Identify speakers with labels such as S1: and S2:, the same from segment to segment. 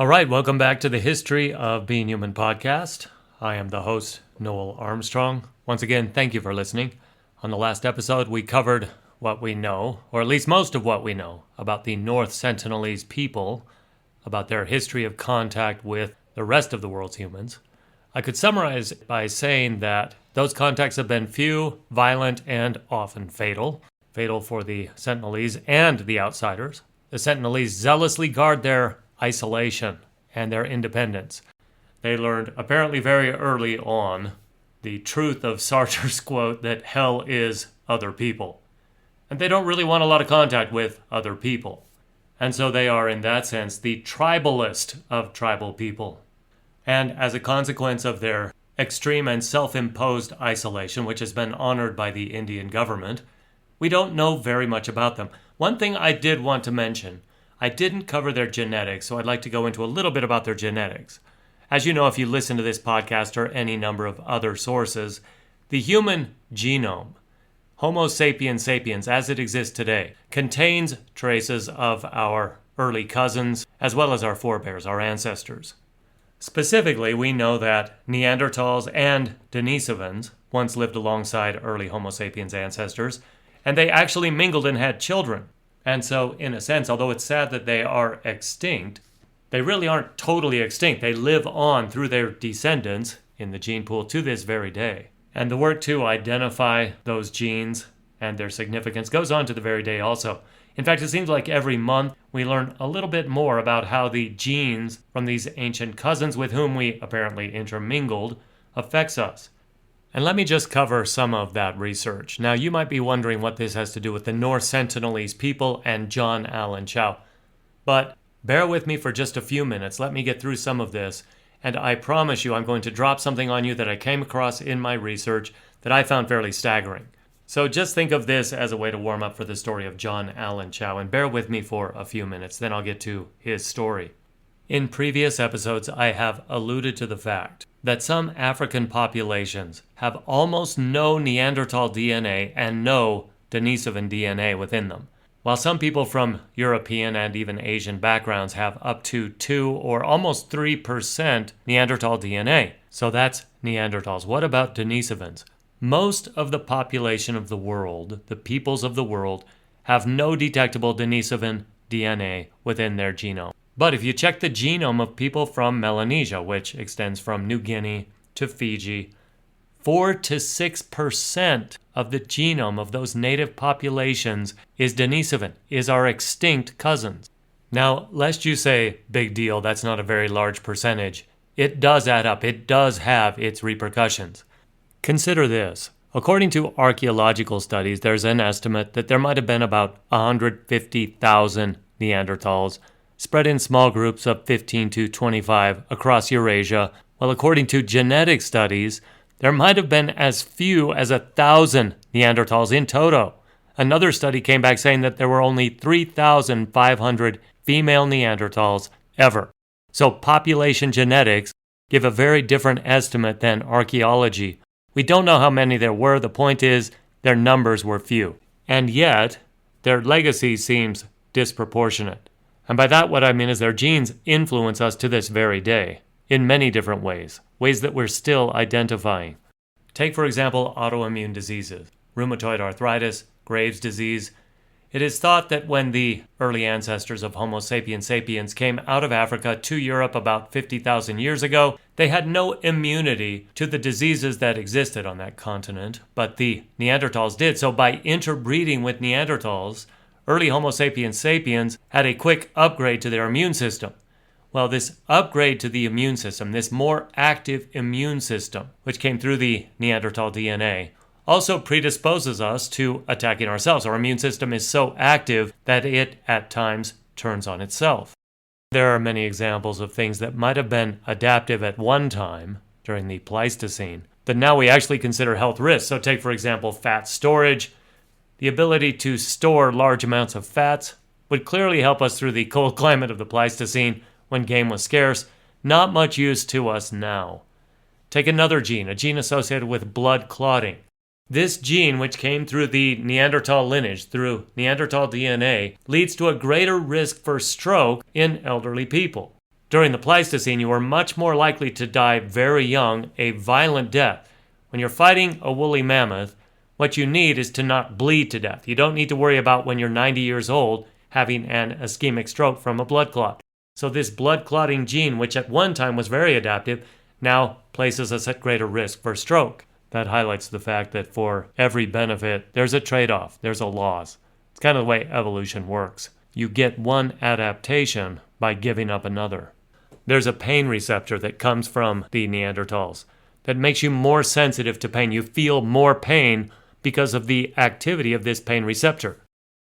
S1: All right, welcome back to the History of Being Human podcast. I am the host, Noel Armstrong. Once again, thank you for listening. On the last episode, we covered what we know, or at least most of what we know, about the North Sentinel Island people, about their history of contact with the rest of the world's humans. I could summarize by saying that those contacts have been few, violent, and often fatal. Fatal for the Sentinelese and the outsiders. The Sentinelese zealously guard their isolation and their independence. They learned apparently very early on the truth of Sartre's quote that hell is other people. And they don't really want a lot of contact with other people. And so they are, in that sense, the tribalist of tribal people. And as a consequence of their extreme and self-imposed isolation, which has been honored by the Indian government, we don't know very much about them. One thing I did want to mention, I didn't cover their genetics, so I'd like to go into a little bit about their genetics. As you know, if you listen to this podcast or any number of other sources, the human genome, Homo sapiens sapiens as it exists today, contains traces of our early cousins as well as our forebears, our ancestors. Specifically, we know that Neanderthals and Denisovans once lived alongside early Homo sapiens ancestors, and they actually mingled and had children. And so, in a sense, although it's sad that they are extinct, they really aren't totally extinct. They live on through their descendants in the gene pool to this very day. And the work to identify those genes and their significance goes on to the very day also. In fact, it seems like every month we learn a little bit more about how the genes from these ancient cousins with whom we apparently intermingled affects us. And let me just cover some of that research. Now, you might be wondering what this has to do with the North Sentinel Island people and John Allen Chau. But bear with me for just a few minutes. Let me get through some of this. And I promise you I'm going to drop something on you that I came across in my research that I found fairly staggering. So just think of this as a way to warm up for the story of John Allen Chau. And bear with me for a few minutes, then I'll get to his story. In previous episodes, I have alluded to the fact that some African populations have almost no Neanderthal DNA and no Denisovan DNA within them, while some people from European and even Asian backgrounds have up to 2 or almost 3% Neanderthal DNA. So that's Neanderthals. What about Denisovans? Most of the population of the world, the peoples of the world, have no detectable Denisovan DNA within their genome. But if you check the genome of people from Melanesia, which extends from New Guinea to Fiji, 4 to 6% of the genome of those native populations is Denisovan, is our extinct cousins. Now, lest you say, big deal, that's not a very large percentage, it does add up. It does have its repercussions. Consider this. According to archaeological studies, there's an estimate that there might have been about 150,000 Neanderthals spread in small groups of 15 to 25 across Eurasia, while according to genetic studies, there might have been as few as 1,000 Neanderthals in toto. Another study came back saying that there were only 3,500 female Neanderthals ever. So population genetics give a very different estimate than archaeology. We don't know how many there were. The point is, their numbers were few. And yet, their legacy seems disproportionate. And by that, what I mean is their genes influence us to this very day in many different ways that we're still identifying. Take, for example, autoimmune diseases, rheumatoid arthritis, Graves' disease. It is thought that when the early ancestors of Homo sapiens sapiens came out of Africa to Europe about 50,000 years ago, they had no immunity to the diseases that existed on that continent, but the Neanderthals did. So by interbreeding with Neanderthals, early Homo sapiens sapiens had a quick upgrade to their immune system. Well, this upgrade to the immune system, this more active immune system, which came through the Neanderthal DNA, also predisposes us to attacking ourselves. Our immune system is so active that it, at times, turns on itself. There are many examples of things that might have been adaptive at one time during the Pleistocene that now we actually consider health risks. So take, for example, fat storage. The ability to store large amounts of fats would clearly help us through the cold climate of the Pleistocene when game was scarce. Not much use to us now. Take another gene, a gene associated with blood clotting. This gene, which came through the Neanderthal lineage, through Neanderthal DNA, leads to a greater risk for stroke in elderly people. During the Pleistocene, you were much more likely to die very young, a violent death. When you're fighting a woolly mammoth, what you need is to not bleed to death. You don't need to worry about when you're 90 years old having an ischemic stroke from a blood clot. So this blood clotting gene, which at one time was very adaptive, now places us at greater risk for stroke. That highlights the fact that for every benefit, there's a trade-off, there's a loss. It's kind of the way evolution works. You get one adaptation by giving up another. There's a pain receptor that comes from the Neanderthals that makes you more sensitive to pain. You feel more pain because of the activity of this pain receptor.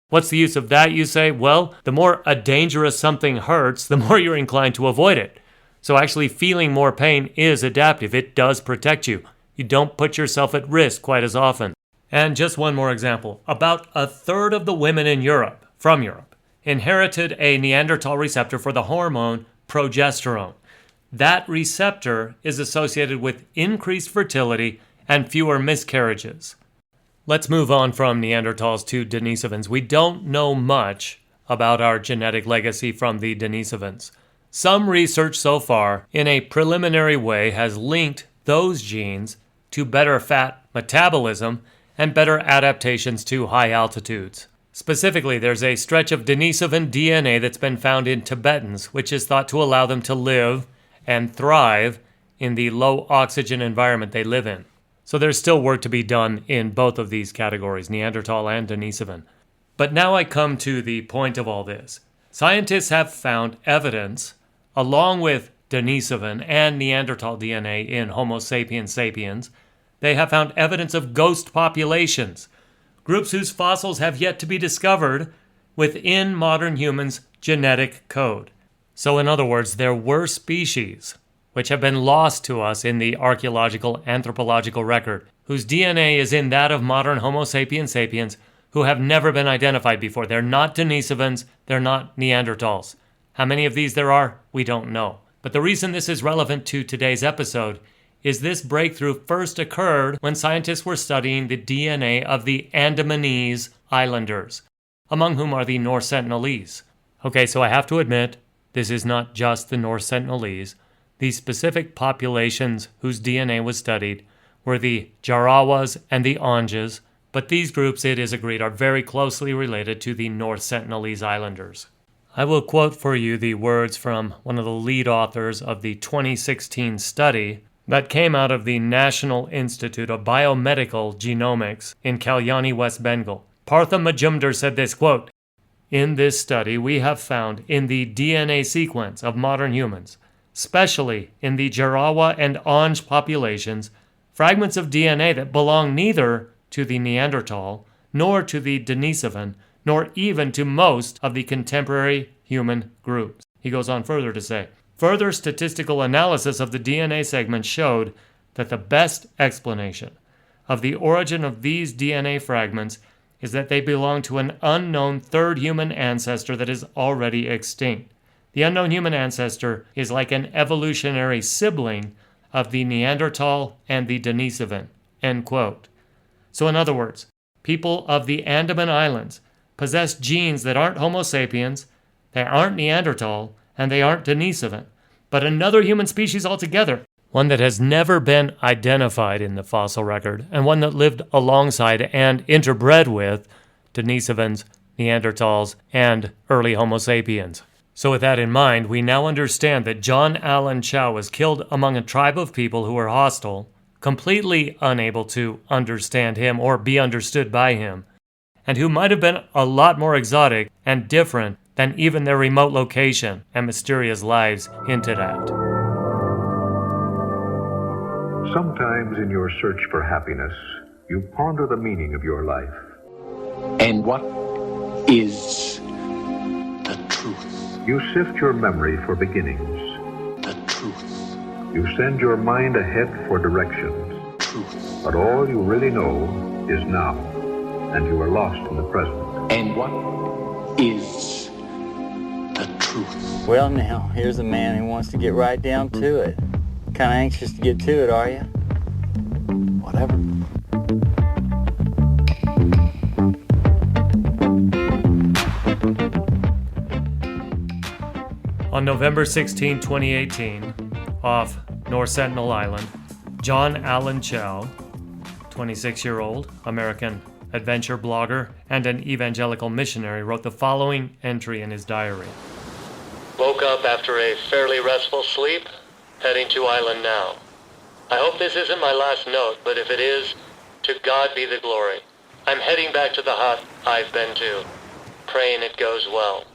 S1: What's the use of that, you say? Well, the more a dangerous something hurts, the more you're inclined to avoid it. So actually feeling more pain is adaptive. It does protect you. You don't put yourself at risk quite as often. And just one more example. About a third of the women in Europe, from Europe, inherited a Neanderthal receptor for the hormone progesterone. That receptor is associated with increased fertility and fewer miscarriages. Let's move on from Neanderthals to Denisovans. We don't know much about our genetic legacy from the Denisovans. Some research so far, in a preliminary way, has linked those genes to better fat metabolism and better adaptations to high altitudes. Specifically, there's a stretch of Denisovan DNA that's been found in Tibetans, which is thought to allow them to live and thrive in the low oxygen environment they live in. So there's still work to be done in both of these categories, Neanderthal and Denisovan. But now I come to the point of all this. Scientists have found evidence, along with Denisovan and Neanderthal DNA in Homo sapiens sapiens, they have found evidence of ghost populations, groups whose fossils have yet to be discovered within modern humans' genetic code. So in other words, there were species which have been lost to us in the archaeological anthropological record, whose DNA is in that of modern Homo sapiens sapiens, who have never been identified before. They're not Denisovans, they're not Neanderthals. How many of these there are, we don't know. But the reason this is relevant to today's episode is this breakthrough first occurred when scientists were studying the DNA of the Andamanese Islanders, among whom are the North Sentinelese. Okay, so I have to admit, this is not just the North Sentinelese. The specific populations whose DNA was studied were the Jarawas and the Anjas, but these groups, it is agreed, are very closely related to the North Sentinelese Islanders. I will quote for you the words from one of the lead authors of the 2016 study that came out of the National Institute of Biomedical Genomics in Kalyani, West Bengal. Partha Majumdar said this, quote, "In this study, we have found in the DNA sequence of modern humans, especially in the Jarawa and Anj populations, fragments of DNA that belong neither to the Neanderthal, nor to the Denisovan, nor even to most of the contemporary human groups." He goes on further to say, "Further statistical analysis of the DNA segments showed that the best explanation of the origin of these DNA fragments is that they belong to an unknown third human ancestor that is already extinct. The unknown human ancestor is like an evolutionary sibling of the Neanderthal and the Denisovan." End quote. So in other words, people of the Andaman Islands possess genes that aren't Homo sapiens, they aren't Neanderthal, and they aren't Denisovan, but another human species altogether, one that has never been identified in the fossil record, and one that lived alongside and interbred with Denisovans, Neanderthals, and early Homo sapiens. So with that in mind, we now understand that John Allen Chau was killed among a tribe of people who were hostile, completely unable to understand him or be understood by him, and who might have been a lot more exotic and different than even their remote location and mysterious lives hinted at.
S2: Sometimes in your search for happiness, you ponder the meaning of your life.
S3: And what is the truth?
S2: You sift your memory for beginnings.
S3: The truth.
S2: You send your mind ahead for directions.
S3: Truth.
S2: But all you really know is now, and you are lost in the present.
S3: And what is the truth?
S4: Well, now, here's a man who wants to get right down to it. Kind of anxious to get to it, are you? Whatever.
S1: On November 16, 2018, off North Sentinel Island, John Allen Chau, 26-year-old American adventure blogger and an evangelical missionary, wrote the following entry in his diary.
S5: Woke up after a fairly restful sleep, heading to island now. I hope this isn't my last note, but if it is, to God be the glory. I'm heading back to the hut I've been to, praying it goes well.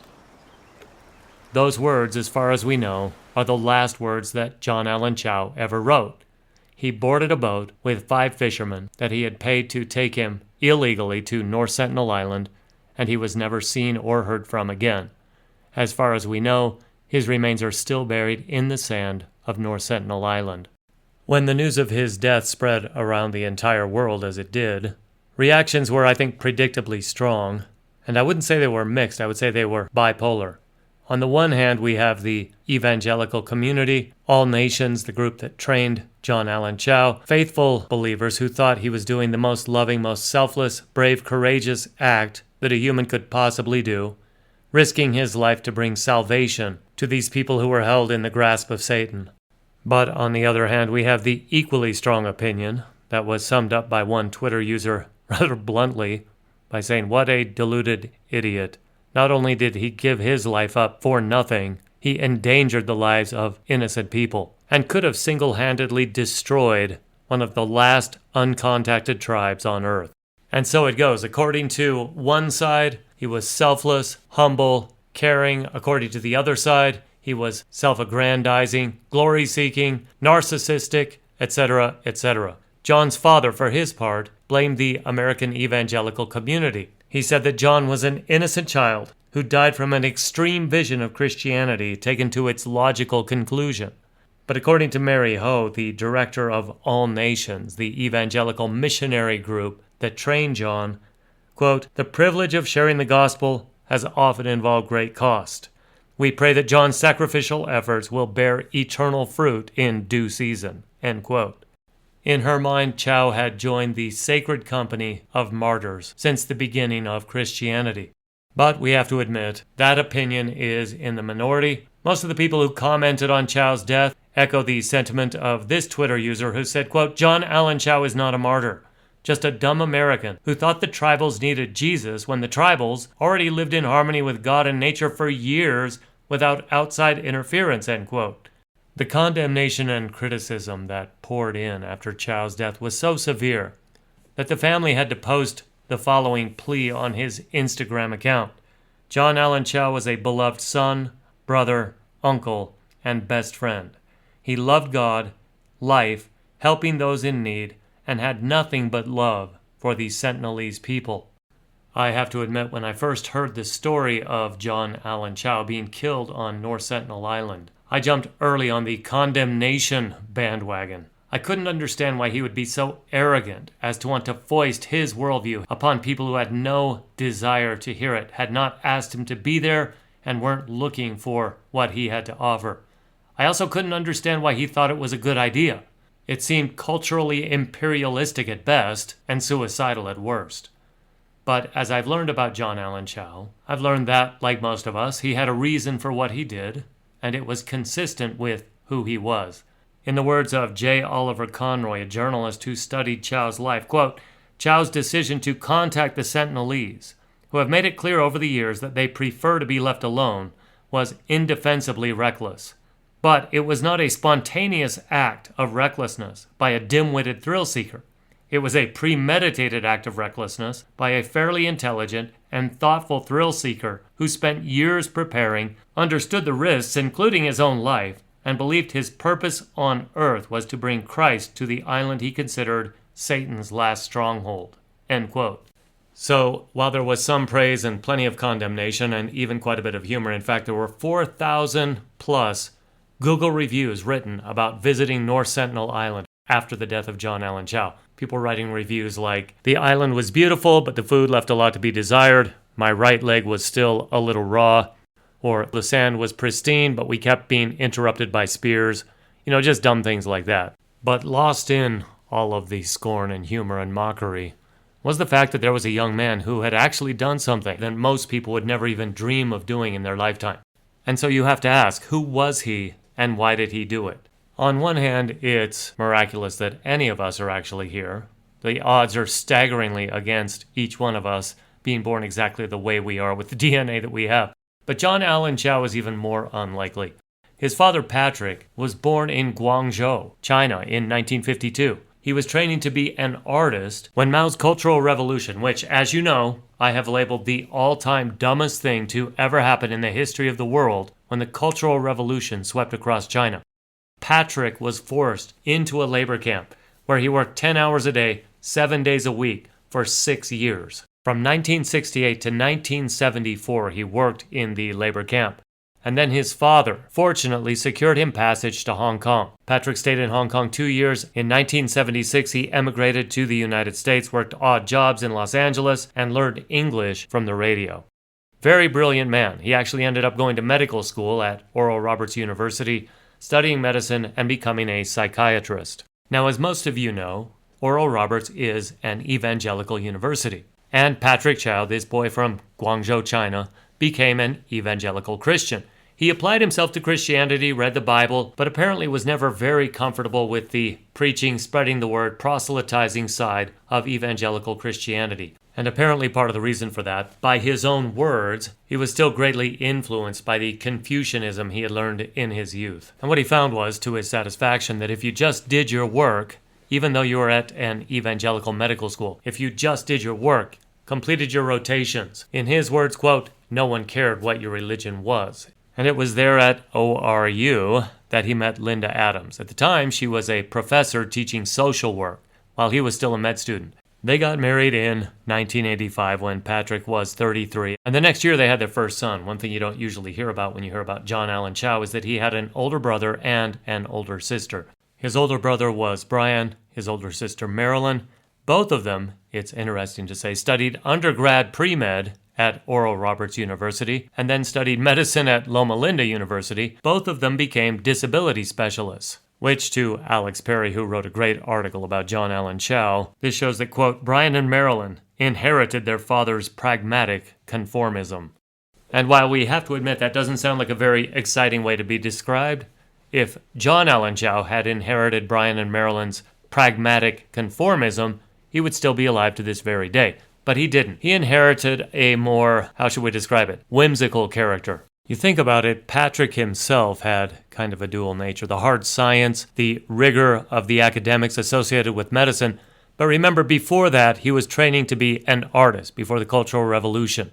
S1: Those words, as far as we know, are the last words that John Allen Chau ever wrote. He boarded a boat with 5 fishermen that he had paid to take him illegally to North Sentinel Island, and he was never seen or heard from again. As far as we know, his remains are still buried in the sand of North Sentinel Island. When the news of his death spread around the entire world as it did, reactions were, I think, predictably strong, and I wouldn't say they were mixed, I would say they were bipolar. On the one hand, we have the evangelical community, All Nations, the group that trained John Allen Chau, faithful believers who thought he was doing the most loving, most selfless, brave, courageous act that a human could possibly do, risking his life to bring salvation to these people who were held in the grasp of Satan. But on the other hand, we have the equally strong opinion that was summed up by one Twitter user rather bluntly by saying, "What a deluded idiot. Not only did he give his life up for nothing, he endangered the lives of innocent people and could have single-handedly destroyed one of the last uncontacted tribes on Earth." And so it goes. According to one side, he was selfless, humble, caring. According to the other side, he was self-aggrandizing, glory-seeking, narcissistic, etc., etc. John's father, for his part, blamed the American evangelical community. He said that John was an innocent child who died from an extreme vision of Christianity taken to its logical conclusion. But according to Mary Ho, the director of All Nations, the evangelical missionary group that trained John, quote, "The privilege of sharing the gospel has often involved great cost. We pray that John's sacrificial efforts will bear eternal fruit in due season," end quote. In her mind, Chau had joined the sacred company of martyrs since the beginning of Christianity. But we have to admit, that opinion is in the minority. Most of the people who commented on Chau's death echo the sentiment of this Twitter user who said, quote, "John Allen Chau is not a martyr, just a dumb American who thought the tribals needed Jesus when the tribals already lived in harmony with God and nature for years without outside interference," end quote. The condemnation and criticism that poured in after Chau's death was so severe that the family had to post the following plea on his Instagram account. John Allen Chau was a beloved son, brother, uncle, and best friend. He loved God, life, helping those in need, and had nothing but love for the Sentinelese people. I have to admit, when I first heard the story of John Allen Chau being killed on North Sentinel Island, I jumped early on the condemnation bandwagon. I couldn't understand why he would be so arrogant as to want to foist his worldview upon people who had no desire to hear it, had not asked him to be there, and weren't looking for what he had to offer. I also couldn't understand why he thought it was a good idea. It seemed culturally imperialistic at best and suicidal at worst. But as I've learned about John Allen Chau, I've learned that, like most of us, he had a reason for what he did, and it was consistent with who he was. In the words of J. Oliver Conroy, a journalist who studied Chau's life, quote, "Chau's decision to contact the Sentinelese, who have made it clear over the years that they prefer to be left alone, was indefensibly reckless. But it was not a spontaneous act of recklessness by a dim-witted thrill-seeker. It was a premeditated act of recklessness by a fairly intelligent and thoughtful thrill-seeker who spent years preparing, understood the risks, including his own life, and believed his purpose on earth was to bring Christ to the island he considered Satan's last stronghold." End quote. So, while there was some praise and plenty of condemnation and even quite a bit of humor, in fact, there were 4,000 plus Google reviews written about visiting North Sentinel Island after the death of John Allen Chau. People writing reviews like, "The island was beautiful, but the food left a lot to be desired. My right leg was still a little raw." Or, "The sand was pristine, but we kept being interrupted by spears." You know, just dumb things like that. But lost in all of the scorn and humor and mockery was the fact that there was a young man who had actually done something that most people would never even dream of doing in their lifetime. And so you have to ask, who was he and why did he do it? On one hand, it's miraculous that any of us are actually here. The odds are staggeringly against each one of us being born exactly the way we are with the DNA that we have. But John Allen Chau is even more unlikely. His father, Patrick, was born in Guangzhou, China, in 1952. He was training to be an artist when Mao's Cultural Revolution, which, as you know, I have labeled the all-time dumbest thing to ever happen in the history of the world, when the Cultural Revolution swept across China. Patrick was forced into a labor camp where he worked 10 hours a day, 7 days a week, for 6 years. From 1968 to 1974, he worked in the labor camp. And then his father fortunately secured him passage to Hong Kong. Patrick stayed in Hong Kong 2 years. In 1976, he emigrated to the United States, worked odd jobs in Los Angeles, and learned English from the radio. Very brilliant man. He actually ended up going to medical school at Oral Roberts University, studying medicine and becoming a psychiatrist. Now, as most of you know, Oral Roberts is an evangelical university. And Patrick Chau, this boy from Guangzhou, China, became an evangelical Christian. He applied himself to Christianity, read the Bible, but apparently was never very comfortable with the preaching, spreading the word, proselytizing side of evangelical Christianity. And apparently part of the reason for that, by his own words, he was still greatly influenced by the Confucianism he had learned in his youth. And what he found was, to his satisfaction, that if you just did your work, even though you were at an evangelical medical school, if you just did your work, completed your rotations, in his words, quote, no one cared what your religion was. And it was there at ORU that he met Linda Adams. At the time, she was a professor teaching social work, while he was still a med student. They got married in 1985 when Patrick was 33. And the next year they had their first son. One thing you don't usually hear about when you hear about John Allen Chau is that he had an older brother and an older sister. His older brother was Brian, his older sister Marilyn. Both of them, it's interesting to say, studied undergrad pre-med at Oral Roberts University and then studied medicine at Loma Linda University. Both of them became disability specialists. Which, to Alex Perry, who wrote a great article about John Allen Chau, this shows that, quote, Brian and Marilyn inherited their father's pragmatic conformism. And while we have to admit that doesn't sound like a very exciting way to be described, if John Allen Chau had inherited Brian and Marilyn's pragmatic conformism, he would still be alive to this very day. But he didn't. He inherited a more, how should we describe it, whimsical character. You think about it, Patrick himself had kind of a dual nature. The hard science, the rigor of the academics associated with medicine. But remember, before that, he was training to be an artist before the Cultural Revolution.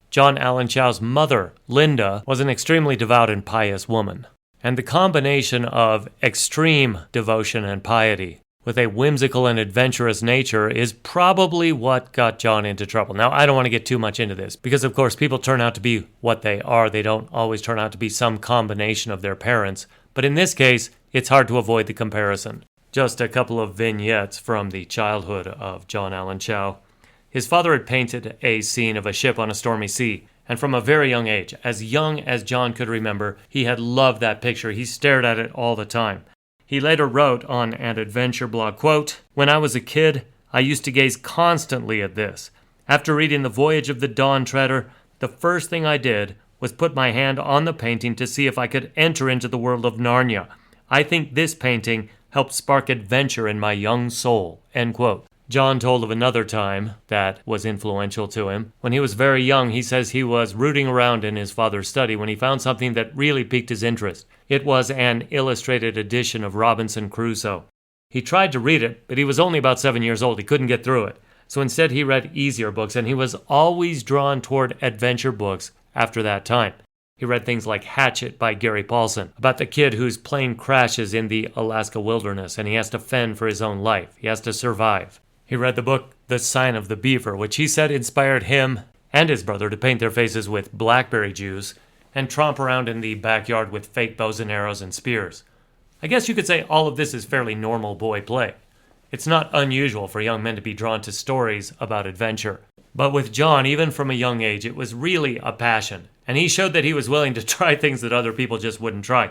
S1: John Allen Chau's mother, Linda, was an extremely devout and pious woman. And the combination of extreme devotion and piety with a whimsical and adventurous nature is probably what got John into trouble. Now, I don't want to get too much into this, because of course people turn out to be what they are. They don't always turn out to be some combination of their parents. But in this case, it's hard to avoid the comparison. Just a couple of vignettes from the childhood of John Allen Chau. His father had painted a scene of a ship on a stormy sea, and from a very young age, as young as John could remember, he had loved that picture. He stared at it all the time. He later wrote on an adventure blog, quote, when I was a kid, I used to gaze constantly at this. After reading The Voyage of the Dawn Treader, the first thing I did was put my hand on the painting to see if I could enter into the world of Narnia. I think this painting helped spark adventure in my young soul, end quote. John told of another time that was influential to him. When he was very young, he says he was rooting around in his father's study when he found something that really piqued his interest. It was an illustrated edition of Robinson Crusoe. He tried to read it, but he was only about 7 years old. He couldn't get through it. So instead he read easier books, and he was always drawn toward adventure books after that time. He read things like Hatchet by Gary Paulson, about the kid whose plane crashes in the Alaska wilderness and he has to fend for his own life. He has to survive. He read the book The Sign of the Beaver, which he said inspired him and his brother to paint their faces with blackberry juice and tromp around in the backyard with fake bows and arrows and spears. I guess you could say all of this is fairly normal boy play. It's not unusual for young men to be drawn to stories about adventure. But with John, even from a young age, it was really a passion, and he showed that he was willing to try things that other people just wouldn't try.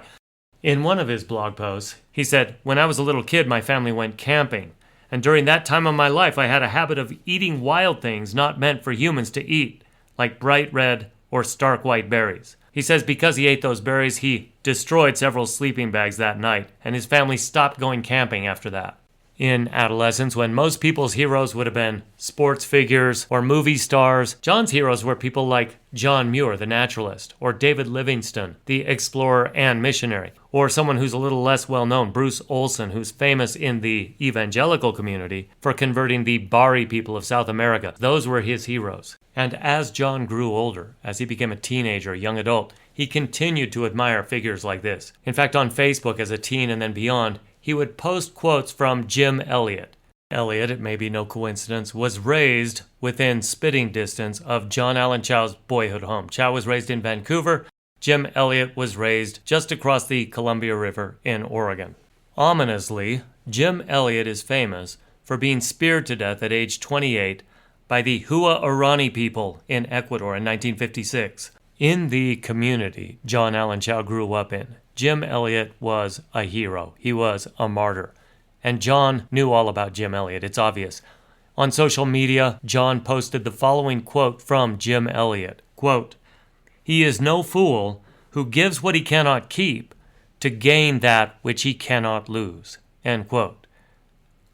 S1: In one of his blog posts, he said, when I was a little kid, my family went camping. And during that time of my life, I had a habit of eating wild things not meant for humans to eat, like bright red or stark white berries. He says because he ate those berries, he destroyed several sleeping bags that night, and his family stopped going camping after that. In adolescence, when most people's heroes would have been sports figures or movie stars, John's heroes were people like John Muir, the naturalist, or David Livingstone, the explorer and missionary, or someone who's a little less well-known, Bruce Olson, who's famous in the evangelical community for converting the Bari people of South America. Those were his heroes. And as John grew older, as he became a teenager, young adult, he continued to admire figures like this. In fact, on Facebook as a teen and then beyond, he would post quotes from Jim Elliot. Elliot, it may be no coincidence, was raised within spitting distance of John Allen Chau's boyhood home. Chau was raised in Vancouver. Jim Elliot was raised just across the Columbia River in Oregon. Ominously, Jim Elliot is famous for being speared to death at age 28 by the Huaorani people in Ecuador in 1956. In the community John Allen Chau grew up in, Jim Elliot was a hero. He was a martyr. And John knew all about Jim Elliot. It's obvious. On social media, John posted the following quote from Jim Elliot. Quote, "He is no fool who gives what he cannot keep to gain that which he cannot lose." End quote.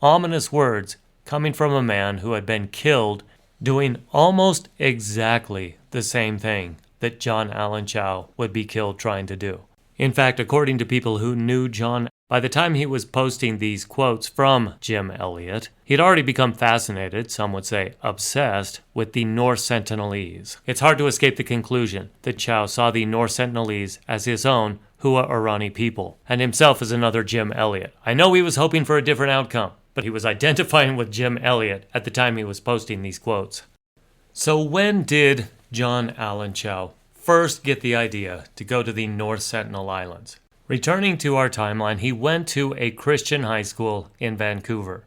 S1: Ominous words coming from a man who had been killed doing almost exactly the same thing that John Allen Chau would be killed trying to do. In fact, according to people who knew John, by the time he was posting these quotes from Jim Elliot, he'd already become fascinated, some would say obsessed, with the North Sentinelese. It's hard to escape the conclusion that Chau saw the North Sentinelese as his own Huaorani people, and himself as another Jim Elliot. I know he was hoping for a different outcome, but he was identifying with Jim Elliot at the time he was posting these quotes. So when did John Allen Chau first get the idea to go to the North Sentinel Islands? Returning to our timeline, he went to a Christian high school in Vancouver.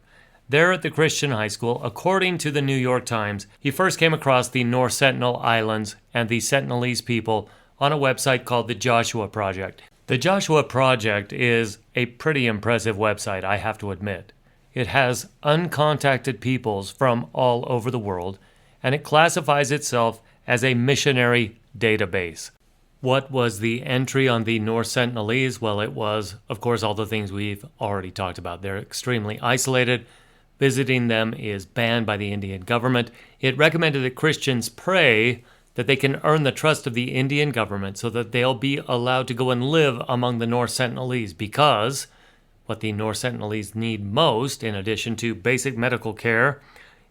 S1: There at the Christian high school, according to the New York Times, he first came across the North Sentinel Islands and the Sentinelese people on a website called the Joshua Project. The Joshua Project is a pretty impressive website, I have to admit. It has uncontacted peoples from all over the world, and it classifies itself as a missionary database. What was the entry on the North Sentinelese? Well, it was, of course, all the things we've already talked about. They're extremely isolated. Visiting them is banned by the Indian government. It recommended that Christians pray that they can earn the trust of the Indian government so that they'll be allowed to go and live among the North Sentinelese, because what the North Sentinelese need most, in addition to basic medical care,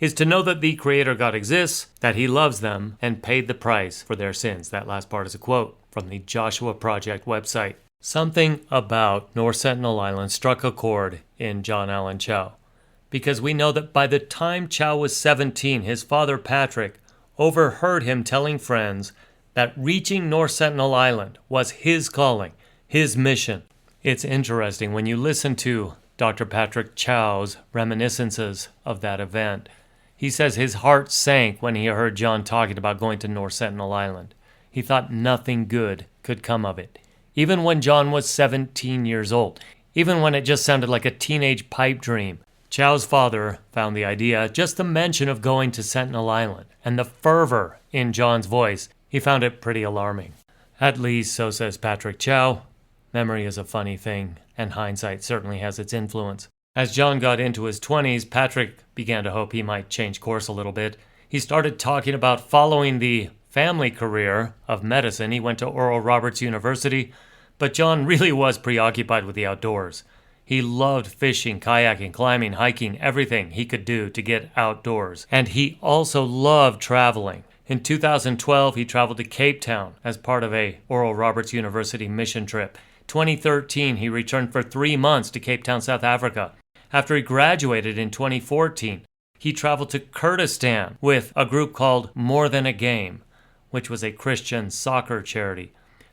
S1: is to know that the Creator God exists, that He loves them, and paid the price for their sins. That last part is a quote from the Joshua Project website. Something about North Sentinel Island struck a chord in John Allen Chau, because we know that by the time Chau was 17, his father Patrick overheard him telling friends that reaching North Sentinel Island was his calling, his mission. It's interesting when you listen to Dr. Patrick Chau's reminiscences of that event. He says his heart sank when he heard John talking about going to North Sentinel Island. He thought nothing good could come of it. Even when John was 17 years old, even when it just sounded like a teenage pipe dream, Chau's father found the idea, just the mention of going to Sentinel Island, and the fervor in John's voice, he found it pretty alarming. At least, so says Patrick Chau. Memory is a funny thing, and hindsight certainly has its influence. As John got into his 20s, Patrick began to hope he might change course a little bit. He started talking about following the family career of medicine. He went to Oral Roberts University, but John really was preoccupied with the outdoors. He loved fishing, kayaking, climbing, hiking, everything he could do to get outdoors. And he also loved traveling. In 2012, he traveled to Cape Town as part of a Oral Roberts University mission trip. 2013, he returned for 3 months to Cape Town, South Africa. After he graduated in 2014, he traveled to Kurdistan with a group called More Than a Game, which was a Christian soccer charity.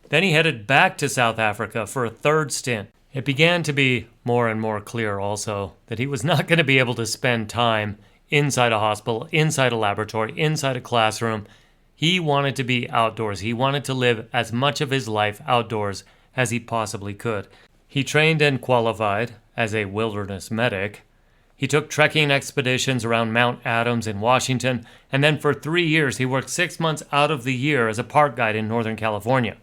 S1: Then he headed back to South Africa for a third stint. It began to be more and more clear also that he was not going to be able to spend time inside a hospital, inside a laboratory, inside a classroom. He wanted to be outdoors. He wanted to live as much of his life outdoors as he possibly could. He trained and qualified as a wilderness medic. He took trekking expeditions around Mount Adams in Washington, and then for 3 years he worked 6 months out of the year as a park guide in Northern California.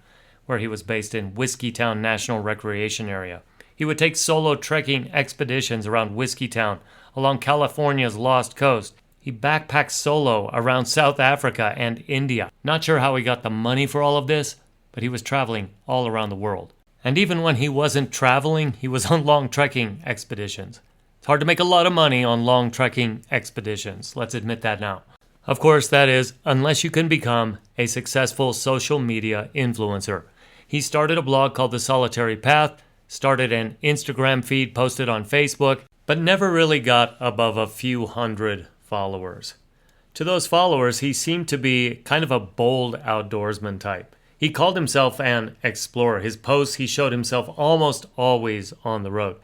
S1: where he was based in Whiskeytown National Recreation Area. He would take solo trekking expeditions around Whiskeytown, along California's Lost Coast. He backpacked solo around South Africa and India. Not sure how he got the money for all of this, but he was traveling all around the world. And even when he wasn't traveling, he was on long trekking expeditions. It's hard to make a lot of money on long trekking expeditions, let's admit that now. Of course, that is, unless you can become a successful social media influencer. He started a blog called The Solitary Path, started an Instagram feed, posted on Facebook, but never really got above a few hundred followers. To those followers, he seemed to be kind of a bold outdoorsman type. He called himself an explorer. His posts, he showed himself almost always on the road,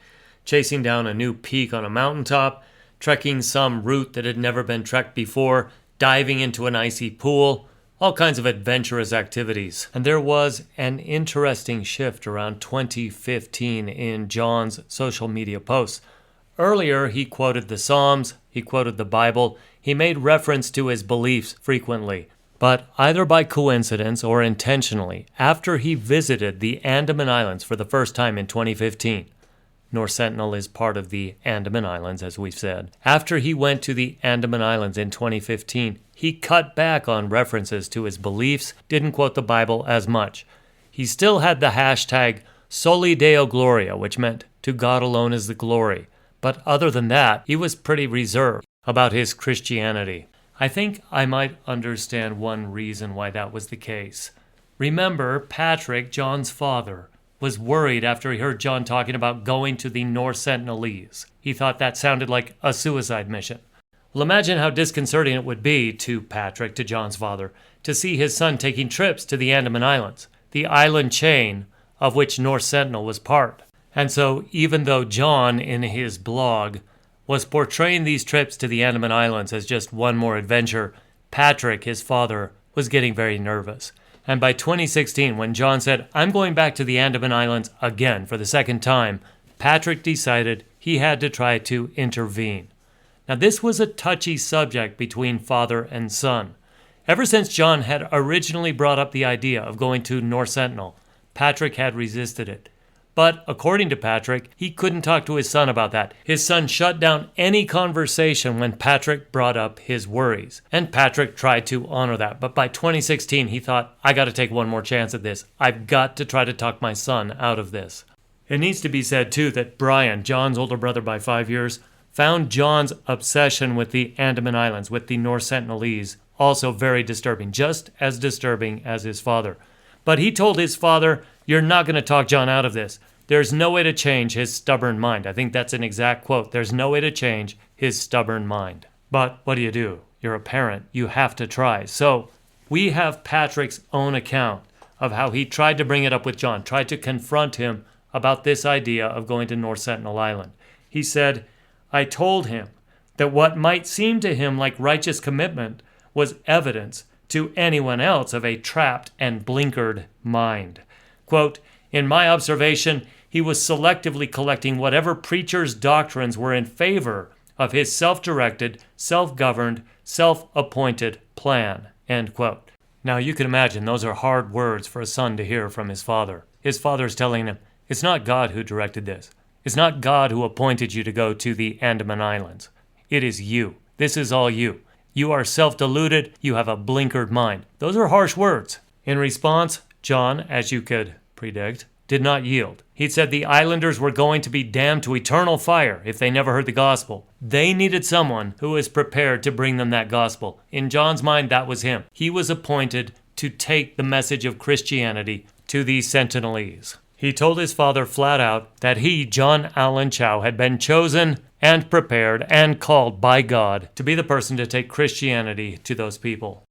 S1: chasing down a new peak on a mountaintop, trekking some route that had never been trekked before, diving into an icy pool, all kinds of adventurous activities. And there was an interesting shift around 2015 in John's social media posts. Earlier, he quoted the Psalms, he quoted the Bible, he made reference to his beliefs frequently. But either by coincidence or intentionally, after he visited the Andaman Islands for the first time in 2015, North Sentinel is part of the Andaman Islands, as we've said. After he went to the Andaman Islands in 2015, he cut back on references to his beliefs, didn't quote the Bible as much. He still had the hashtag Soli Deo Gloria, which meant to God alone is the glory. But other than that, he was pretty reserved about his Christianity. I think I might understand one reason why that was the case. Remember, Patrick, John's father, was worried after he heard John talking about going to the North Sentinelese. He thought that sounded like a suicide mission. Well, imagine how disconcerting it would be to Patrick, to John's father, to see his son taking trips to the Andaman Islands, the island chain of which North Sentinel was part. And so, even though John, in his blog, was portraying these trips to the Andaman Islands as just one more adventure, Patrick, his father, was getting very nervous. And by 2016, when John said, "I'm going back to the Andaman Islands again for the second time," Patrick decided he had to try to intervene. Now, this was a touchy subject between father and son. Ever since John had originally brought up the idea of going to North Sentinel, Patrick had resisted it. But according to Patrick, he couldn't talk to his son about that. His son shut down any conversation when Patrick brought up his worries. And Patrick tried to honor that. But by 2016, he thought, I got to take one more chance at this. I've got to try to talk my son out of this. It needs to be said, too, that Brian, John's older brother by 5 years, found John's obsession with the Andaman Islands, with the North Sentinelese, also very disturbing, just as disturbing as his father. But he told his father, "You're not going to talk John out of this. There's no way to change his stubborn mind." I think that's an exact quote. There's no way to change his stubborn mind. But what do? You're a parent. You have to try. So we have Patrick's own account of how he tried to bring it up with John, tried to confront him about this idea of going to North Sentinel Island. He said, "I told him that what might seem to him like righteous commitment was evidence to anyone else of a trapped and blinkered mind. Quote, in my observation, he was selectively collecting whatever preacher's doctrines were in favor of his self-directed, self-governed, self-appointed plan." End quote. Now you can imagine those are hard words for a son to hear from his father. His father is telling him, it's not God who directed this. It's not God who appointed you to go to the Andaman Islands. It is you. This is all you. You are self-deluded. You have a blinkered mind. Those are harsh words. In response, John, as you could predict, did not yield. He said the islanders were going to be damned to eternal fire if they never heard the gospel. They needed someone who was prepared to bring them that gospel. In John's mind, that was him. He was appointed to take the message of Christianity to these Sentinelese. He told his father flat out that he, John Allen Chau, had been chosen and prepared and called by God to be the person to take Christianity to those people.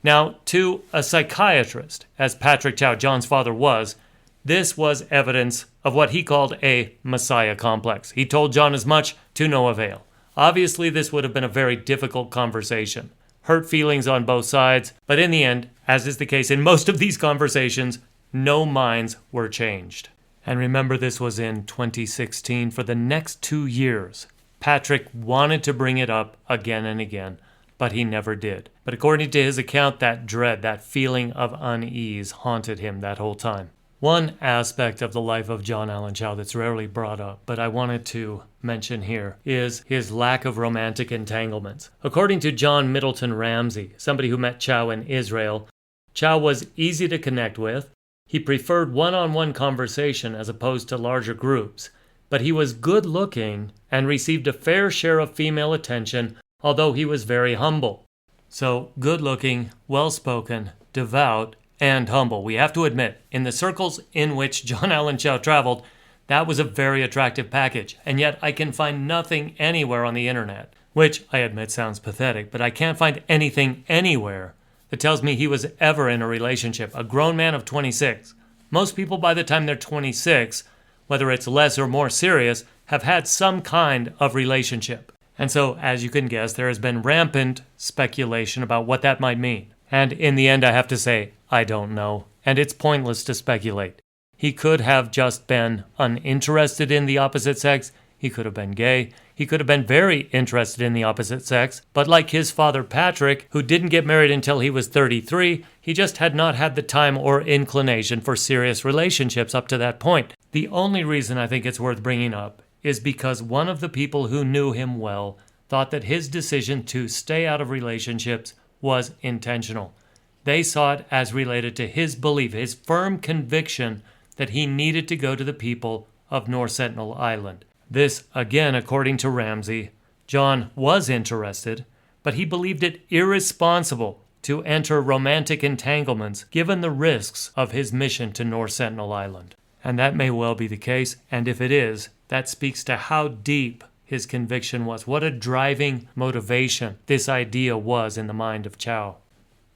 S1: Now, to a psychiatrist, as Patrick Chau, John's father, was, this was evidence of what he called a Messiah complex. He told John as much to no avail. Obviously, this would have been a very difficult conversation. Hurt feelings on both sides, but in the end, as is the case in most of these conversations, no minds were changed. And remember, this was in 2016. For the next 2 years, Patrick wanted to bring it up again and again, but he never did. But according to his account, that dread, that feeling of unease haunted him that whole time. One aspect of the life of John Allen Chau that's rarely brought up, but I wanted to mention here, is his lack of romantic entanglements. According to John Middleton Ramsey, somebody who met Chau in Israel, Chau was easy to connect with. He preferred one-on-one conversation as opposed to larger groups, but he was good-looking and received a fair share of female attention, although he was very humble. So, good-looking, well-spoken, devout, and humble. We have to admit, in the circles in which John Allen Chau traveled, that was a very attractive package, and yet I can find nothing anywhere on the internet, which I admit sounds pathetic, but I can't find anything anywhere that tells me he was ever in a relationship, a grown man of 26. Most people by the time they're 26, whether it's less or more serious, have had some kind of relationship. And so, as you can guess, there has been rampant speculation about what that might mean. And in the end, I have to say, I don't know. And it's pointless to speculate. He could have just been uninterested in the opposite sex. He could have been gay. He could have been very interested in the opposite sex. But like his father Patrick, who didn't get married until he was 33, he just had not had the time or inclination for serious relationships up to that point. The only reason I think it's worth bringing up is because one of the people who knew him well thought that his decision to stay out of relationships was intentional. They saw it as related to his belief, his firm conviction that he needed to go to the people of North Sentinel Island. This, again, according to Ramsey, John was interested, but he believed it irresponsible to enter romantic entanglements given the risks of his mission to North Sentinel Island. And that may well be the case, and if it is, that speaks to how deep his conviction was, what a driving motivation this idea was in the mind of Chau.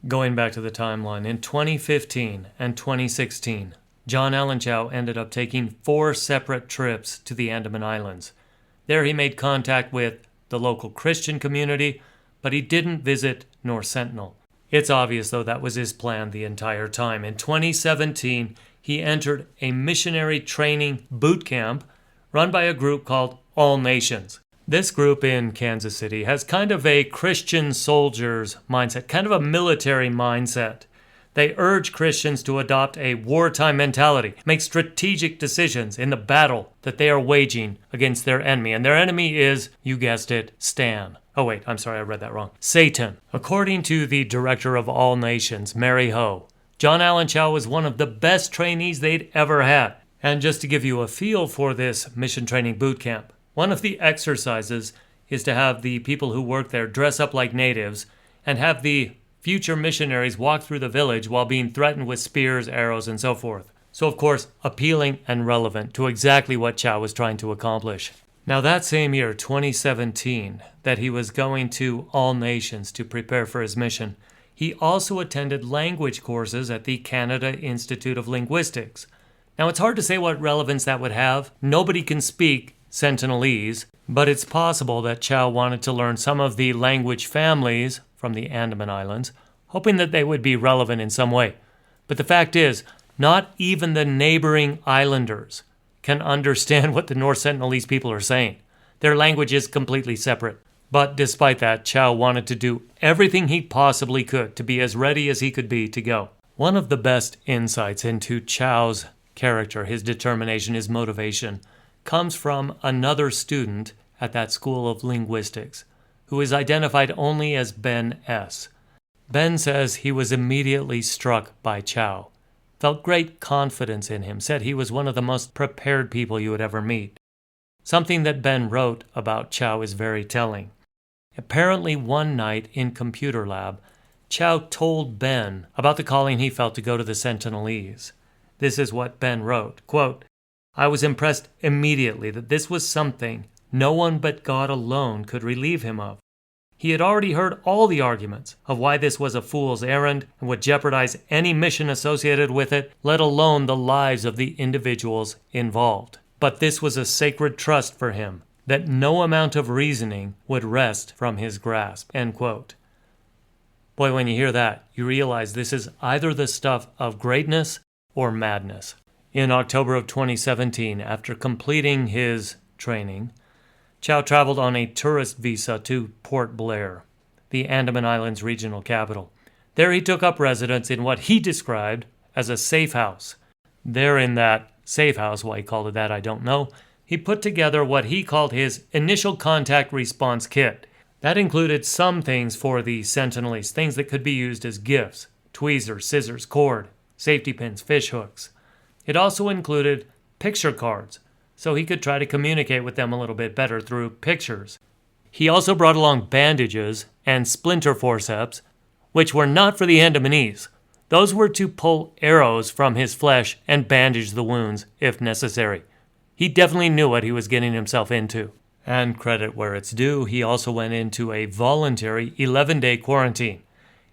S1: Going back to the timeline, in 2015 and 2016, John Allen Chau ended up taking 4 separate trips to the Andaman Islands. There he made contact with the local Christian community, but he didn't visit North Sentinel. It's obvious, though, that was his plan the entire time. In 2017, he entered a missionary training boot camp run by a group called All Nations. This group in Kansas City has kind of a Christian soldier's mindset, kind of a military mindset. They urge Christians to adopt a wartime mentality, make strategic decisions in the battle that they are waging against their enemy. And their enemy is, you guessed it, Satan. Oh wait, I'm sorry, I read that wrong. Satan. According to the director of All Nations, Mary Ho, John Allen Chau was one of the best trainees they'd ever had. And just to give you a feel for this mission training boot camp, one of the exercises is to have the people who work there dress up like natives and have the future missionaries walk through the village while being threatened with spears, arrows, and so forth. So, of course, appealing and relevant to exactly what Chau was trying to accomplish. Now, that same year, 2017, that he was going to All Nations to prepare for his mission, he also attended language courses at the Canada Institute of Linguistics. Now, it's hard to say what relevance that would have. Nobody can speak Sentinelese, but it's possible that Chau wanted to learn some of the language families from the Andaman Islands, hoping that they would be relevant in some way. But the fact is, not even the neighboring islanders can understand what the North Sentinelese people are saying. Their language is completely separate. But despite that, Chau wanted to do everything he possibly could to be as ready as he could be to go. One of the best insights into Chau's character, his determination, his motivation, comes from another student at that School of Linguistics, who is identified only as Ben S. Ben says he was immediately struck by Chau, felt great confidence in him, said he was one of the most prepared people you would ever meet. Something that Ben wrote about Chau is very telling. Apparently one night in computer lab, Chau told Ben about the calling he felt to go to the Sentinelese. This is what Ben wrote, quote, "I was impressed immediately that this was something no one but God alone could relieve him of. He had already heard all the arguments of why this was a fool's errand and would jeopardize any mission associated with it, let alone the lives of the individuals involved. But this was a sacred trust for him that no amount of reasoning would wrest from his grasp." End quote. Boy, when you hear that, you realize this is either the stuff of greatness or madness. In October of 2017, after completing his training, Chau traveled on a tourist visa to Port Blair. the Andaman Islands regional capital. There he took up residence in what he described as a safe house. There in that safe house, why he called it that I don't know, he put together what he called his initial contact response kit. That included some things for the Sentinelese, things that could be used as gifts: tweezers, scissors, cord, safety pins, fish hooks. It also included picture cards, so he could try to communicate with them a little bit better through pictures. He also brought along bandages and splinter forceps, which were not for the Andamanese. Those were to pull arrows from his flesh and bandage the wounds if necessary. He definitely knew what he was getting himself into. And credit where it's due, he also went into a voluntary 11-day quarantine,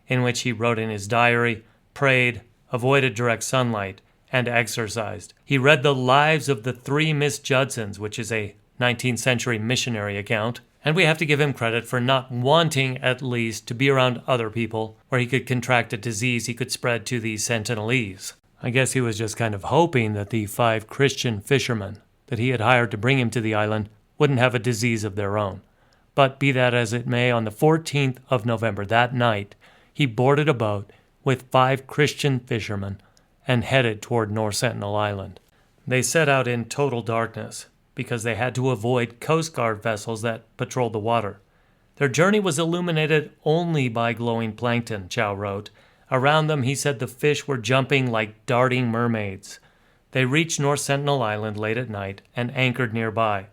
S1: in which he wrote in his diary, prayed, avoided direct sunlight, and exercised. He read the lives of the 3 Miss Judsons, which is a 19th century missionary account, and we have to give him credit for not wanting, at least, to be around other people where he could contract a disease he could spread to the Sentinelese. I guess he was just kind of hoping that the 5 Christian fishermen that he had hired to bring him to the island wouldn't have a disease of their own. But be that as it may, on the 14th of November, that night, he boarded a boat with 5 Christian fishermen and headed toward North Sentinel Island. They set out in total darkness because they had to avoid Coast Guard vessels that patrolled the water. Their journey was illuminated only by glowing plankton, Chau wrote. Around them, he said the fish were jumping like darting mermaids. They reached North Sentinel Island late at night and anchored nearby.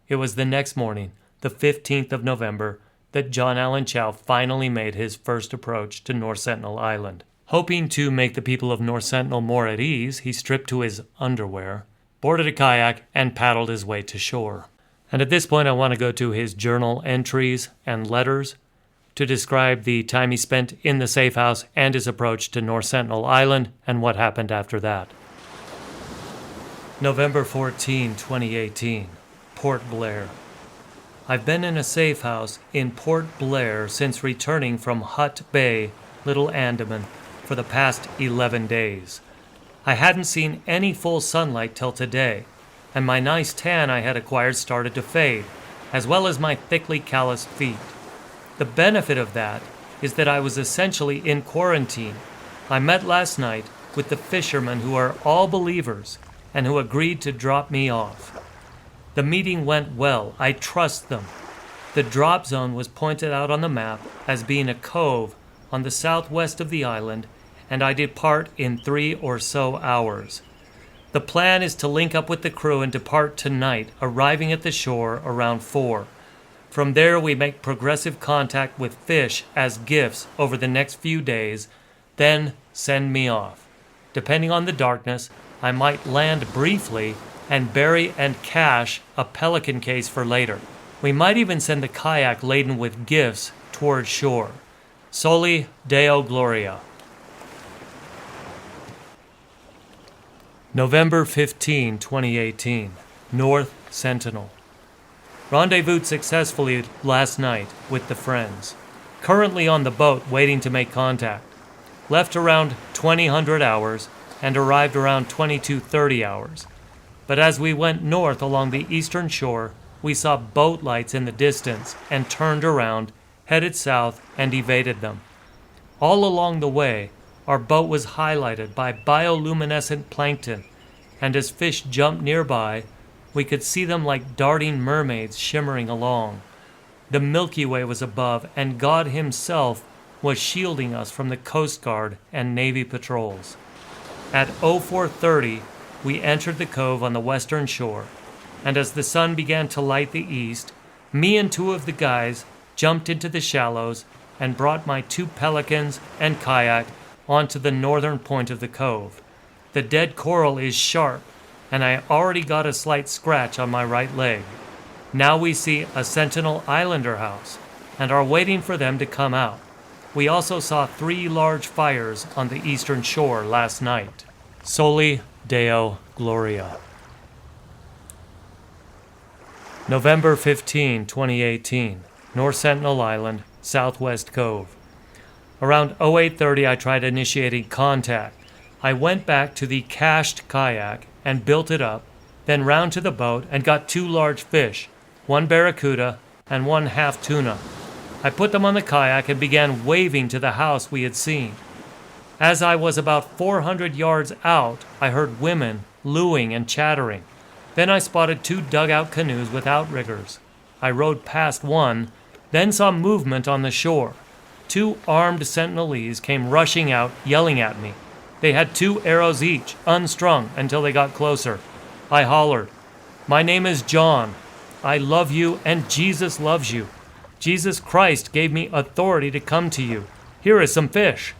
S1: It was the next morning, the 15th of November, that John Allen Chau finally made his first approach to North Sentinel Island. Hoping to make the people of North Sentinel more at ease, he stripped to his underwear, boarded a kayak, and paddled his way to shore. And at this point, I want to go to his journal entries and letters to describe the time he spent in the safe house and his approach to North Sentinel Island and what happened after that. November 14, 2018, Port Blair. I've been in a safe house in Port Blair since returning from Hut Bay, Little Andaman, for the past 11 days. I hadn't seen any full sunlight till today, and my nice tan I had acquired started to fade, as well as my thickly calloused feet. The benefit of that is that I was essentially in quarantine. I met last night with the fishermen who are all believers and who agreed to drop me off. The meeting went well. I trust them. The drop zone was pointed out on the map as being a cove on the southwest of the island, and I depart in 3 or so hours. The plan is to link up with the crew and depart tonight, arriving at the shore around 4. From there we make progressive contact with fish as gifts over the next few days, then send me off. Depending on the darkness, I might land briefly and bury and cache a pelican case for later. We might even send the kayak laden with gifts toward shore. Soli Deo Gloria. November 15, 2018, North Sentinel. Rendezvoused successfully last night with the friends. Currently on the boat waiting to make contact. Left around 2000 hours and arrived around 2230 hours. But as we went north along the eastern shore, we saw boat lights in the distance and turned around, headed south, and evaded them. All along the way, our boat was highlighted by bioluminescent plankton, and as fish jumped nearby, we could see them like darting mermaids shimmering along. The Milky Way was above, and God himself was shielding us from the Coast Guard and Navy patrols. At 0430, we entered the cove on the western shore, and as the sun began to light the east, me and 2 of the guys jumped into the shallows and brought my 2 pelicans and kayak onto the northern point of the cove. The dead coral is sharp, and I already got a slight scratch on my right leg. Now we see a Sentinel Islander house and are waiting for them to come out. We also saw 3 large fires on the eastern shore last night. Soli Deo Gloria. November 15, 2018, North Sentinel Island, Southwest Cove. Around 0830, I tried initiating contact. I went back to the cached kayak and built it up, then round to the boat and got 2 large fish, 1 barracuda and 1 half tuna. I put them on the kayak and began waving to the house we had seen. As I was about 400 yards out, I heard women looing and chattering. Then I spotted 2 dugout canoes with outriggers. I rowed past one, then saw movement on the shore. 2 armed Sentinelese came rushing out, yelling at me. They had 2 arrows each, unstrung, until they got closer. I hollered, "My name is John. I love you and Jesus loves you. Jesus Christ gave me authority to come to you. Here is some fish."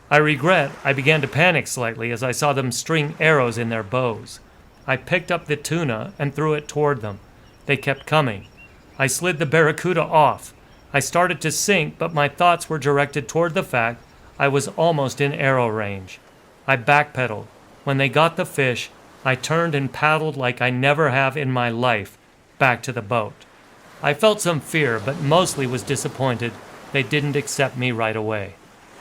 S1: I regret I began to panic slightly as I saw them string arrows in their bows. I picked up the tuna and threw it toward them. They kept coming. I slid the barracuda off. I started to sink, but my thoughts were directed toward the fact I was almost in arrow range. I backpedaled. When they got the fish, I turned and paddled like I never have in my life, back to the boat. I felt some fear, but mostly was disappointed they didn't accept me right away.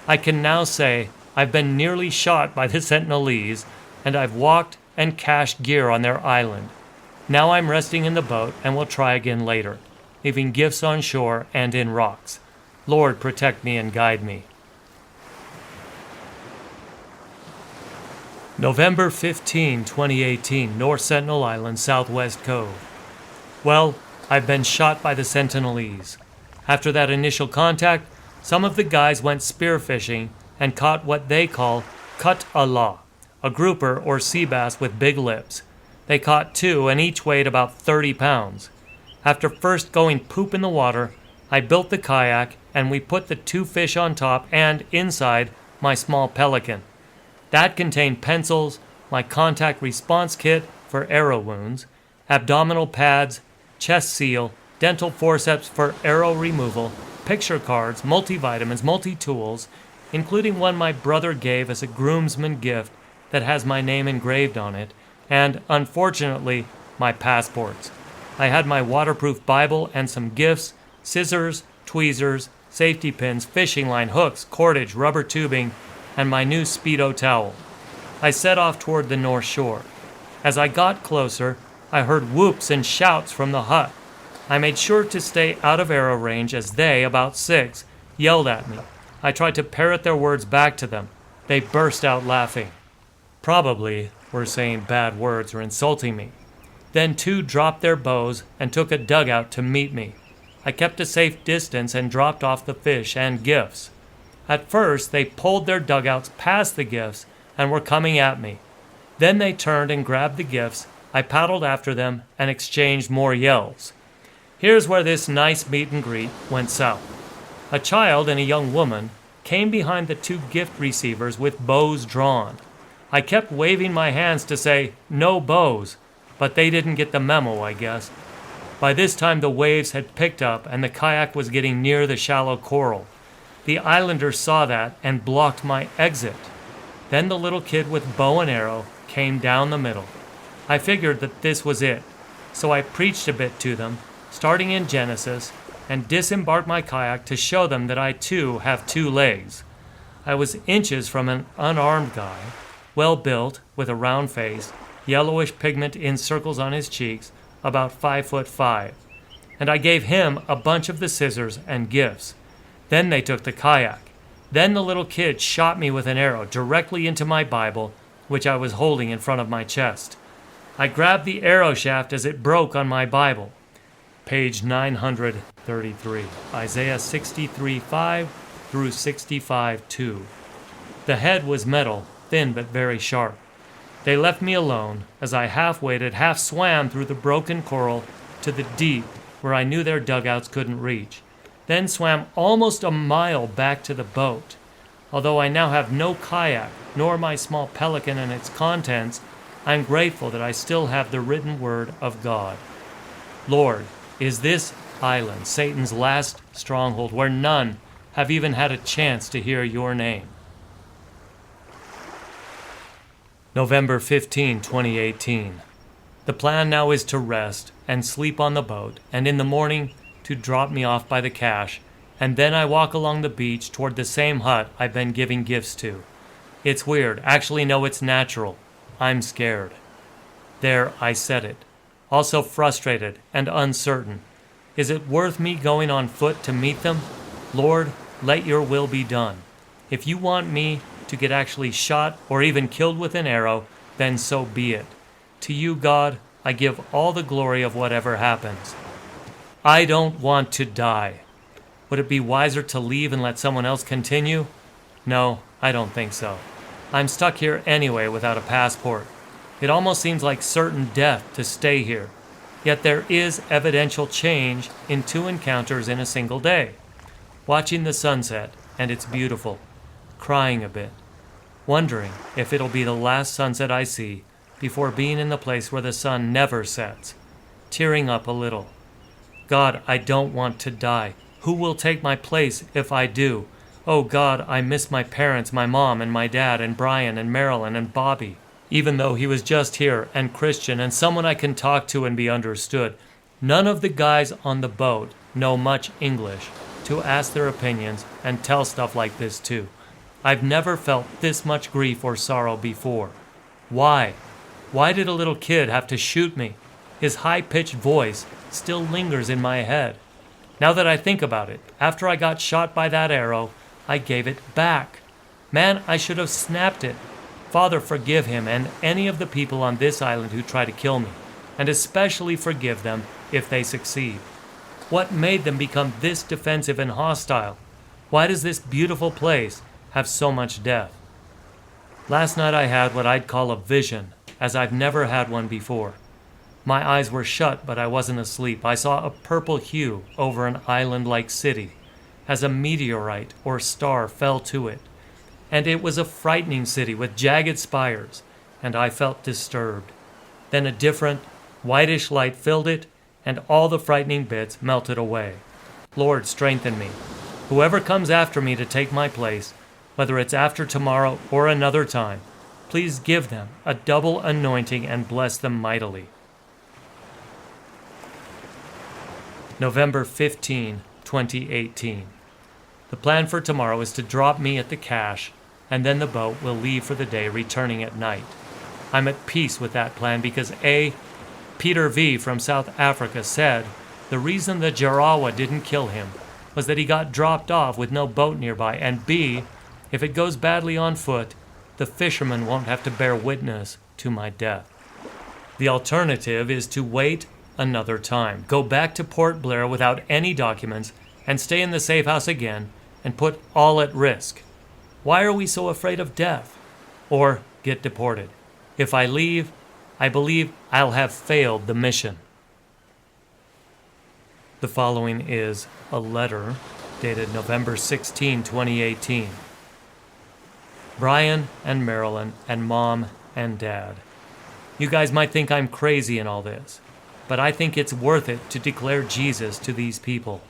S1: I can now say I've been nearly shot by the Sentinelese, and I've walked and cached gear on their island. Now I'm resting in the boat and will try again later, leaving gifts on shore and in rocks. Lord, protect me and guide me. November 15, 2018, North Sentinel Island, Southwest Cove. Well, I've been shot by the Sentinelese. After that initial contact, some of the guys went spearfishing and caught what they call cut-a-law, a grouper or sea bass with big lips. They caught 2 and each weighed about 30 pounds. After first going poop in the water, I built the kayak and we put the 2 fish on top and inside my small pelican. That contained pencils, my contact response kit for arrow wounds, abdominal pads, chest seal, dental forceps for arrow removal, picture cards, multivitamins, multi-tools, including one my brother gave as a groomsman gift that has my name engraved on it, and, unfortunately, my passports. I had my waterproof Bible and some gifts, scissors, tweezers, safety pins, fishing line, hooks, cordage, rubber tubing, and my new Speedo towel. I set off toward the north shore. As I got closer, I heard whoops and shouts from the hut. I made sure to stay out of arrow range as they, about 6, yelled at me. I tried to parrot their words back to them. They burst out laughing. Probably were saying bad words or insulting me. Then 2 dropped their bows and took a dugout to meet me. I kept a safe distance and dropped off the fish and gifts. At first, they pulled their dugouts past the gifts and were coming at me. Then they turned and grabbed the gifts. I paddled after them and exchanged more yells. Here's where this nice meet and greet went south. A child and a young woman came behind the 2 gift receivers with bows drawn. I kept waving my hands to say, "No bows," but they didn't get the memo, I guess. By this time the waves had picked up and the kayak was getting near the shallow coral. The islanders saw that and blocked my exit. Then the little kid with bow and arrow came down the middle. I figured that this was it, so I preached a bit to them, starting in Genesis, and disembarked my kayak to show them that I too have 2 legs. I was inches from an unarmed guy, well built, with a round face, yellowish pigment in circles on his cheeks, about 5'5", and I gave him a bunch of the scissors and gifts. Then they took the kayak. Then the little kid shot me with an arrow directly into my Bible, which I was holding in front of my chest. I grabbed the arrow shaft as it broke on my Bible. Page 933, Isaiah 63:5 through 65:2. The head was metal, thin but very sharp. They left me alone as I half waded, half swam through the broken coral to the deep where I knew their dugouts couldn't reach, then swam almost a mile back to the boat. Although I now have no kayak, nor my small pelican and its contents, I'm grateful that I still have the written word of God. Lord, is this island Satan's last stronghold where none have even had a chance to hear your name? November 15, 2018. The plan now is to rest and sleep on the boat, and in the morning to drop me off by the cache, and then I walk along the beach toward the same hut I've been giving gifts to. It's weird. Actually, no, it's natural. I'm scared. There, I said it. Also frustrated and uncertain. Is it worth me going on foot to meet them? Lord, let your will be done. If you want me to get actually shot or even killed with an arrow, then so be it. To you, God, I give all the glory of whatever happens. I don't want to die. Would it be wiser to leave and let someone else continue? No, I don't think so. I'm stuck here anyway without a passport. It almost seems like certain death to stay here. Yet there is evidential change in 2 encounters in a single day. Watching the sunset, and it's beautiful. Crying a bit. Wondering if it'll be the last sunset I see before being in the place where the sun never sets. Tearing up a little. God, I don't want to die. Who will take my place if I do? Oh God, I miss my parents, my mom and my dad and Brian and Marilyn and Bobby. Even though he was just here and Christian and someone I can talk to and be understood, none of the guys on the boat know much English to ask their opinions and tell stuff like this too. I've never felt this much grief or sorrow before. Why? Why did a little kid have to shoot me? His high-pitched voice still lingers in my head. Now that I think about it, after I got shot by that arrow, I gave it back. Man, I should have snapped it. Father, forgive him and any of the people on this island who try to kill me, and especially forgive them if they succeed. What made them become this defensive and hostile? Why does this beautiful place have so much death? Last night I had what I'd call a vision, as I've never had one before. My eyes were shut, but I wasn't asleep. I saw a purple hue over an island-like city, as a meteorite or star fell to it. And it was a frightening city with jagged spires, and I felt disturbed. Then a different, whitish light filled it, and all the frightening bits melted away. Lord, strengthen me. Whoever comes after me to take my place, whether it's after tomorrow or another time, please give them a double anointing and bless them mightily. November 15, 2018. The plan for tomorrow is to drop me at the cache, and then the boat will leave for the day, returning at night. I'm at peace with that plan because A. Peter V. from South Africa said the reason the Jarawa didn't kill him was that he got dropped off with no boat nearby, and B. if it goes badly on foot, the fishermen won't have to bear witness to my death. The alternative is to wait another time, go back to Port Blair without any documents, and stay in the safe house again and put all at risk. Why are we so afraid of death? Or get deported? If I leave, I believe I'll have failed the mission. The following is a letter dated November 16, 2018. Brian and Marilyn and Mom and Dad. You guys might think I'm crazy in all this, but I think it's worth it to declare Jesus to these people.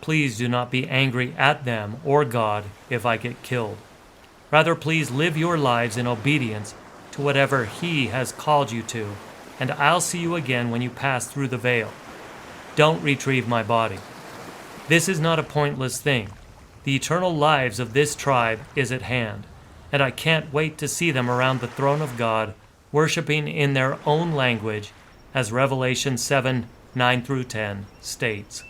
S1: Please do not be angry at them or God if I get killed. Rather, please live your lives in obedience to whatever He has called you to, and I'll see you again when you pass through the veil. Don't retrieve my body. This is not a pointless thing. The eternal lives of this tribe is at hand, and I can't wait to see them around the throne of God, worshiping in their own language, as Revelation 7, 9 through 10 states.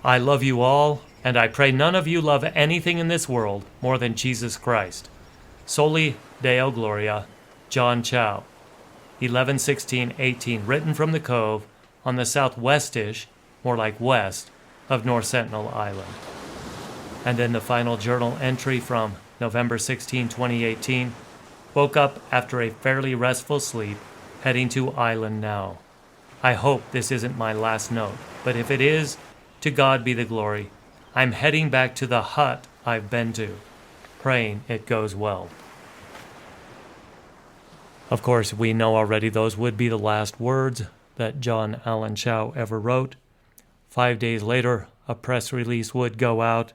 S1: I love you all, and I pray none of you love anything in this world more than Jesus Christ. Soli Deo Gloria, John Chau. 11/16/18, written from the cove on the southwestish, more like west, of North Sentinel Island. And then the final journal entry from November 16, 2018. Woke up after a fairly restful sleep, heading to Island now. I hope this isn't my last note, but if it is, to God be the glory. I'm heading back to the hut I've been to, praying it goes well. Of course, we know already those would be the last words that John Allen Chau ever wrote. 5 days later, a press release would go out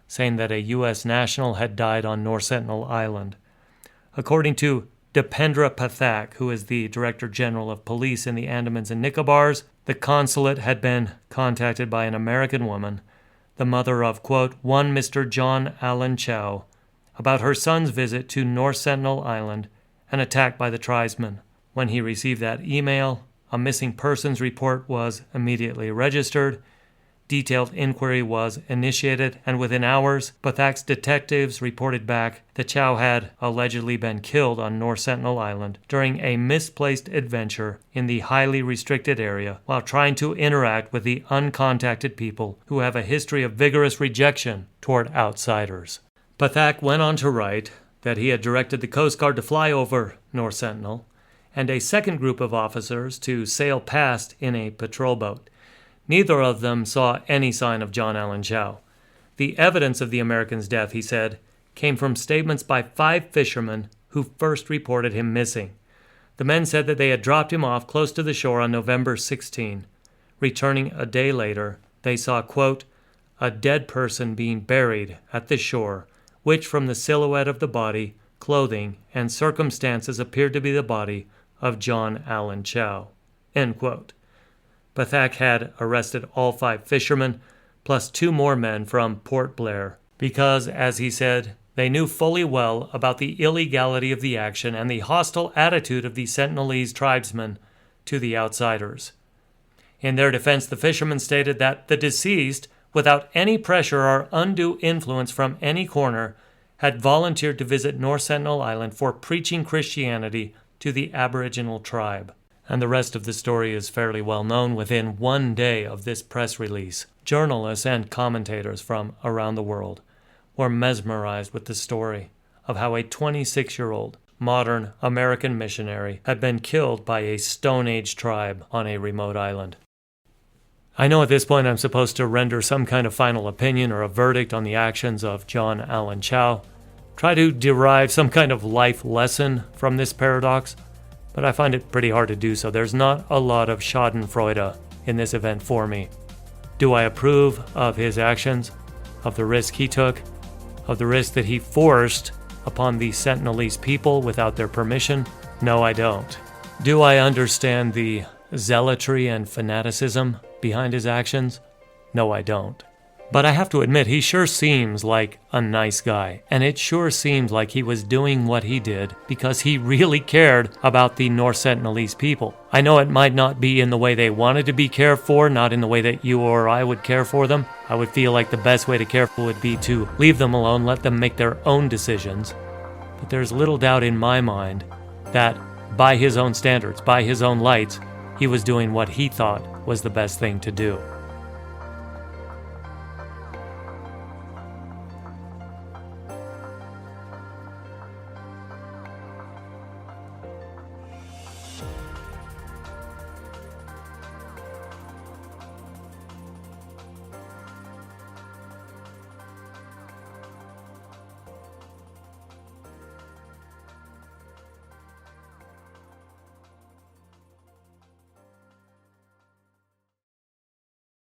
S1: saying that a U.S. national had died on North Sentinel Island. According to Dipendra Pathak, who is the Director General of Police in the Andamans and Nicobars, the consulate had been contacted by an American woman, the mother of, quote, one Mr. John Allen Chau, about her son's visit to North Sentinel Island and attack by the tribesmen. When he received that email, A missing persons report was immediately registered. Detailed inquiry was initiated, and within hours, Pathak's detectives reported back that Chau had allegedly been killed on North Sentinel Island during a misplaced adventure in the highly restricted area while trying to interact with the uncontacted people who have a history of vigorous rejection toward outsiders. Pathak went on to write that he had directed the Coast Guard to fly over North Sentinel and a second group of officers to sail past in a patrol boat. Neither of them saw any sign of John Allen Chau. The evidence of the American's death, he said, came from statements by 5 fishermen who first reported him missing. The men said that they had dropped him off close to the shore on November 16. Returning a day later, they saw, quote, a dead person being buried at the shore, which from the silhouette of the body, clothing, and circumstances appeared to be the body of John Allen Chau, end quote. Pathak had arrested all 5 fishermen, plus 2 more men from Port Blair, because, as he said, they knew fully well about the illegality of the action and the hostile attitude of the Sentinelese tribesmen to the outsiders. In their defense, the fishermen stated that the deceased, without any pressure or undue influence from any corner, had volunteered to visit North Sentinel Island for preaching Christianity to the Aboriginal tribe. And the rest of the story is fairly well known. Within 1 day of this press release, journalists and commentators from around the world were mesmerized with the story of how a 26-year-old modern American missionary had been killed by a Stone Age tribe on a remote island. I know at this point I'm supposed to render some kind of final opinion or a verdict on the actions of John Allen Chau, try to derive some kind of life lesson from this paradox, but I find it pretty hard to do so. There's not a lot of schadenfreude in this event for me. Do I approve of his actions, of the risk he took, of the risk that he forced upon the Sentinelese people without their permission? No, I don't. Do I understand the zealotry and fanaticism behind his actions? No, I don't. But I have to admit, he sure seems like a nice guy, and it sure seems like he was doing what he did because he really cared about the North Sentinelese people. I know it might not be in the way they wanted to be cared for, not in the way that you or I would care for them. I would feel like the best way to care for would be to leave them alone, let them make their own decisions. But there's little doubt in my mind that by his own standards, by his own lights, he was doing what he thought was the best thing to do.